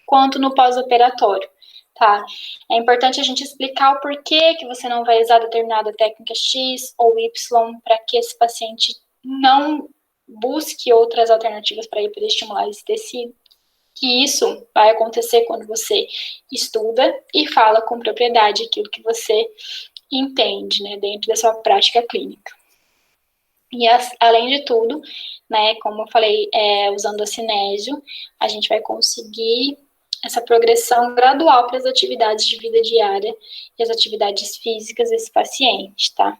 quanto no pós-operatório, tá? É importante a gente explicar o porquê que você não vai usar determinada técnica X ou Y para que esse paciente não busque outras alternativas para hiperestimular esse tecido. Que isso vai acontecer quando você estuda e fala com propriedade aquilo que você entende, né, dentro da sua prática clínica. E além de tudo, né, como eu falei, usando a cinésio, a gente vai conseguir essa progressão gradual para as atividades de vida diária e as atividades físicas desse paciente, tá?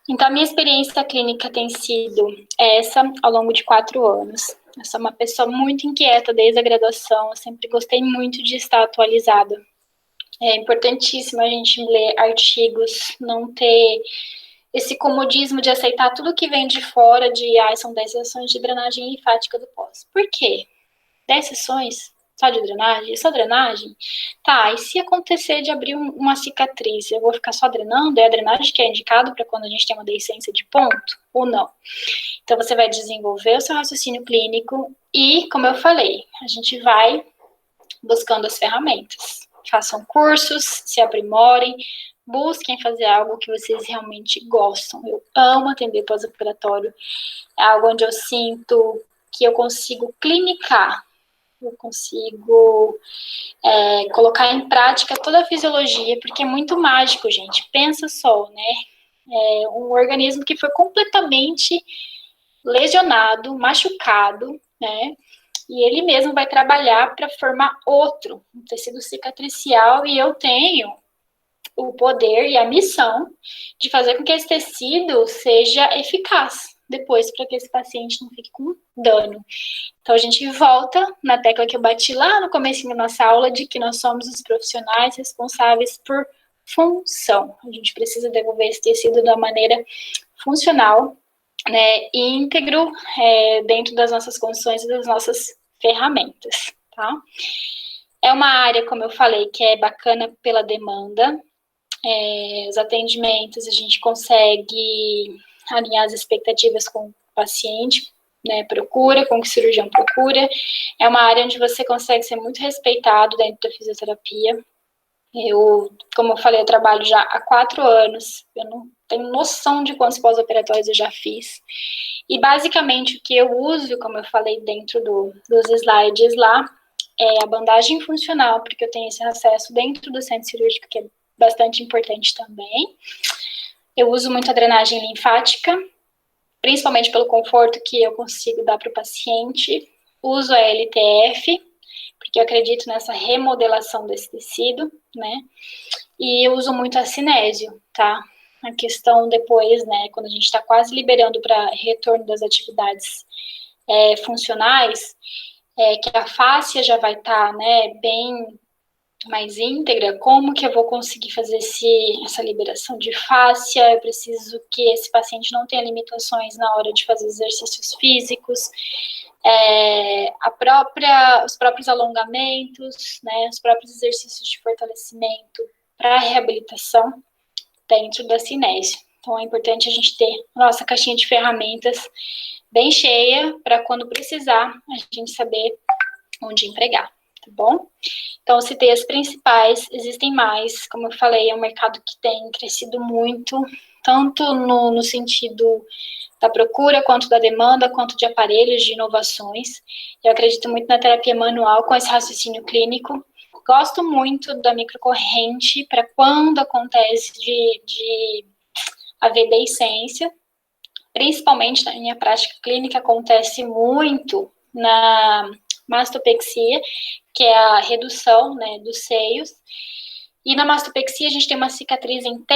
Então, a minha experiência clínica tem sido essa ao longo de 4 anos. Eu sou uma pessoa muito inquieta desde a graduação, eu sempre gostei muito de estar atualizada. É importantíssimo a gente ler artigos, não ter esse comodismo de aceitar tudo que vem de fora, são 10 sessões de drenagem linfática do pós. Por quê? 10 sessões só de drenagem? Só drenagem? Tá, e se acontecer de abrir uma cicatriz, eu vou ficar só drenando? É a drenagem que é indicado para quando a gente tem uma deiscência de ponto ou não? Então, você vai desenvolver o seu raciocínio clínico e, como eu falei, a gente vai buscando as ferramentas. Façam cursos, se aprimorem, busquem fazer algo que vocês realmente gostam. Eu amo atender pós-operatório, é algo onde eu sinto que eu consigo clinicar, eu consigo colocar em prática toda a fisiologia, porque é muito mágico, gente. Pensa só, né? Um organismo que foi completamente lesionado, machucado, né? E ele mesmo vai trabalhar para formar outro, um tecido cicatricial, e eu tenho o poder e a missão de fazer com que esse tecido seja eficaz depois, para que esse paciente não fique com dano. Então, a gente volta na tecla que eu bati lá no comecinho da nossa aula, de que nós somos os profissionais responsáveis por função. A gente precisa devolver esse tecido da maneira funcional, né, íntegro, dentro das nossas condições e das nossas ferramentas, tá? É uma área, como eu falei, que é bacana pela demanda. Os atendimentos, a gente consegue alinhar as expectativas com o paciente, né, procura, com o que o cirurgião procura. É uma área onde você consegue ser muito respeitado dentro da fisioterapia. Como eu falei, eu trabalho já há 4 anos, eu não tenho noção de quantos pós-operatórios eu já fiz. E basicamente o que eu uso, como eu falei dentro dos slides lá, é a bandagem funcional, porque eu tenho esse acesso dentro do centro cirúrgico, que é bastante importante também. Eu uso muito a drenagem linfática, principalmente pelo conforto que eu consigo dar para o paciente. Uso a LTF, porque eu acredito nessa remodelação desse tecido, né? E eu uso muito a cinésio, tá? A questão depois, né, quando a gente está quase liberando para retorno das atividades funcionais, que a fáscia já vai estar, né, bem mais íntegra, como que eu vou conseguir fazer essa liberação de fáscia? Eu preciso que esse paciente não tenha limitações na hora de fazer exercícios físicos, os próprios alongamentos, né, os próprios exercícios de fortalecimento para reabilitação dentro da cinésio. Então, é importante a gente ter a nossa caixinha de ferramentas bem cheia para quando precisar a gente saber onde empregar, tá bom? Então, eu citei as principais, existem mais, como eu falei, é um mercado que tem crescido muito, tanto no sentido da procura, quanto da demanda, quanto de aparelhos, de inovações. Eu acredito muito na terapia manual com esse raciocínio clínico. Gosto muito da microcorrente para quando acontece de haver deiscência, principalmente na minha prática clínica, acontece muito na mastopexia, que é a redução, né, dos seios. E na mastopexia a gente tem uma cicatriz em T,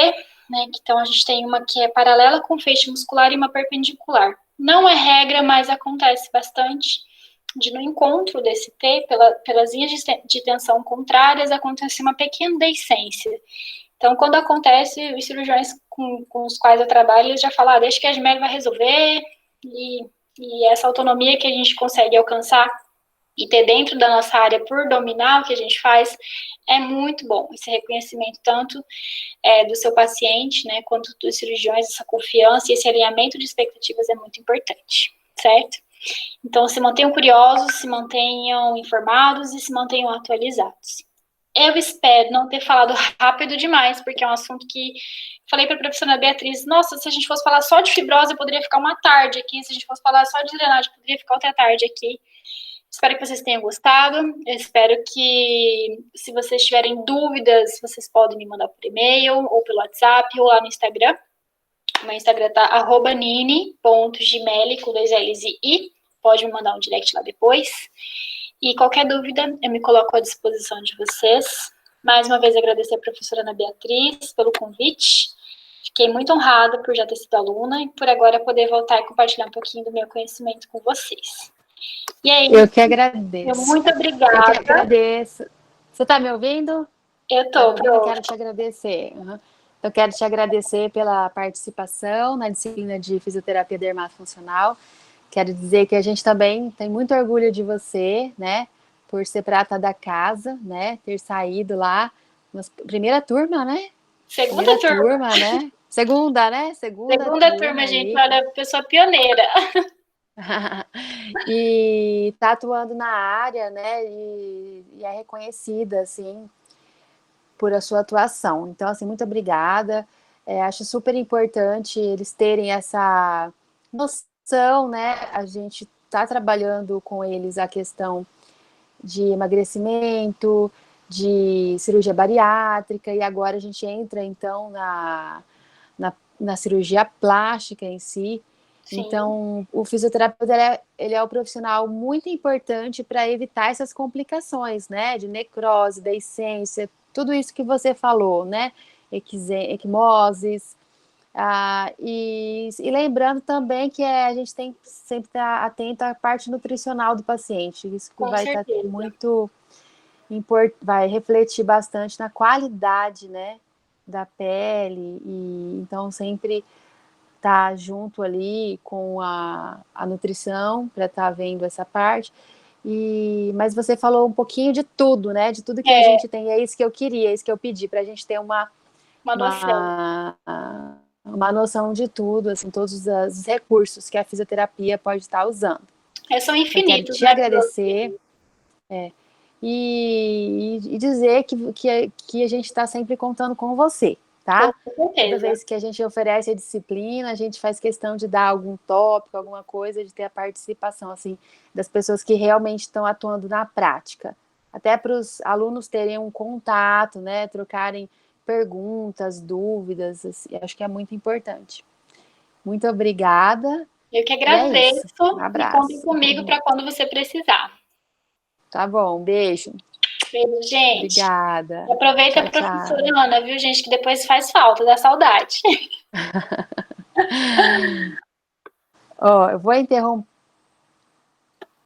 né, então a gente tem uma que é paralela com o feixe muscular e uma perpendicular. Não é regra, mas acontece bastante no encontro desse T, pelas linhas de tensão contrárias, acontece uma pequena deiscência. Então, quando acontece, os cirurgiões com os quais eu trabalho, eles já falam, deixa que a Gemelli vai resolver, e essa autonomia que a gente consegue alcançar e ter dentro da nossa área por dominar o que a gente faz, é muito bom. Esse reconhecimento tanto do seu paciente, né, quanto dos cirurgiões, essa confiança e esse alinhamento de expectativas é muito importante, certo? Então, se mantenham curiosos, se mantenham informados e se mantenham atualizados. Eu espero não ter falado rápido demais, porque é um assunto que falei para a professora Beatriz, nossa, se a gente fosse falar só de fibrose, eu poderia ficar uma tarde aqui, se a gente fosse falar só de drenagem, eu poderia ficar outra tarde aqui. Espero que vocês tenham gostado. Eu espero que, se vocês tiverem dúvidas, vocês podem me mandar por e-mail, ou pelo WhatsApp, ou lá no Instagram. O meu Instagram tá @nini.gemelli, com 2 L's e I. Pode me mandar um direct lá depois. E qualquer dúvida, eu me coloco à disposição de vocês. Mais uma vez, agradecer a professora Ana Beatriz pelo convite. Fiquei muito honrada por já ter sido aluna e por agora poder voltar e compartilhar um pouquinho do meu conhecimento com vocês. E aí, eu que agradeço. Muito obrigada. Eu que agradeço. Você está me ouvindo? Eu estou. Eu quero te agradecer. Eu quero te agradecer pela participação na disciplina de fisioterapia dermatofuncional. Quero dizer que a gente também tem muito orgulho de você, né? Por ser prata da casa, né? Ter saído lá, primeira turma, né? Segunda turma, né? Segunda, né? Segunda turma, gente. Olha, pessoa pioneira. E tá atuando na área, né? E é reconhecida, assim, por a sua atuação. Então, assim, muito obrigada. Acho super importante eles terem essa noção, né? A gente tá trabalhando com eles a questão de emagrecimento, de cirurgia bariátrica, e agora a gente entra, então, na cirurgia plástica em si. Sim. Então, o fisioterapeuta ele é um profissional muito importante para evitar essas complicações, né? De necrose, deiscência, tudo isso que você falou, né? equimoses. E lembrando também que a gente tem que sempre estar atento à parte nutricional do paciente. Isso que Com vai estar certeza. muito vai refletir bastante na qualidade, né, da pele. E então sempre estar junto ali com a nutrição para estar vendo essa parte. Mas você falou um pouquinho de tudo, né? De tudo que a gente tem. É isso que eu queria, é isso que eu pedi, para a gente ter uma noção. uma noção de tudo, assim, todos os recursos que a fisioterapia pode estar usando. São Eu quero infinitos, te né? agradecer e dizer que a gente está sempre contando com você, tá? Com certeza. Toda vez que a gente oferece a disciplina, a gente faz questão de dar algum tópico, alguma coisa, de ter a participação, assim, das pessoas que realmente estão atuando na prática. Até para os alunos terem um contato, né? Trocarem perguntas, dúvidas, assim, acho que é muito importante. Muito obrigada. Eu que E é isso. agradeço. Um E conte abraço. comigo para quando você precisar. Tá bom, beijo. Beijo, gente. Obrigada. E aproveita a Tchau, professora tchau. Ana, viu, gente? Que depois faz falta, dá saudade. Ó, eu vou interromper.